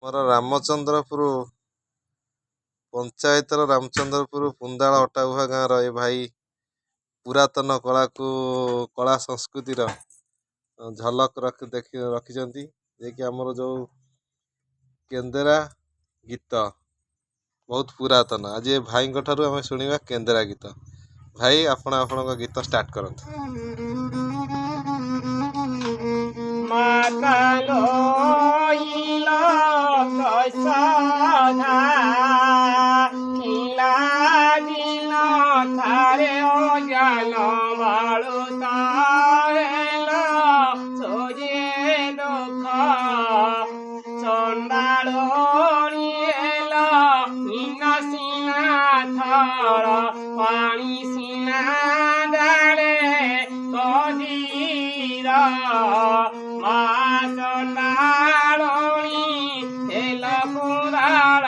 ମୋର ରାମଚନ୍ଦ୍ରପୁର ପଞ୍ଚାୟତର ରାମଚନ୍ଦ୍ରପୁର ପୁନ୍ଦାଳ ଅଟାଗୁହା ଗାଁର ଏ ଭାଇ ପୁରାତନ କଳା ସଂସ୍କୃତିର ଝଲକ ରଖିଛନ୍ତି, ଯିଏକି ଆମର ଯେଉଁ କେନ୍ଦେରା ଗୀତ ବହୁତ ପୁରାତନ। ଆଜି ଏ ଭାଇଙ୍କ ଠାରୁ ଆମେ ଶୁଣିବା କେନ୍ଦେରା ଗୀତ। ଭାଇ, ଆପଣ ଆପଣଙ୍କ ଗୀତ ଷ୍ଟାର୍ଟ କରନ୍ତୁ। ପାଣି ସିନା ଡାଳେ କଦିର ମା ସନ୍ଦାଳଣି ତେଲ କୁରାଳ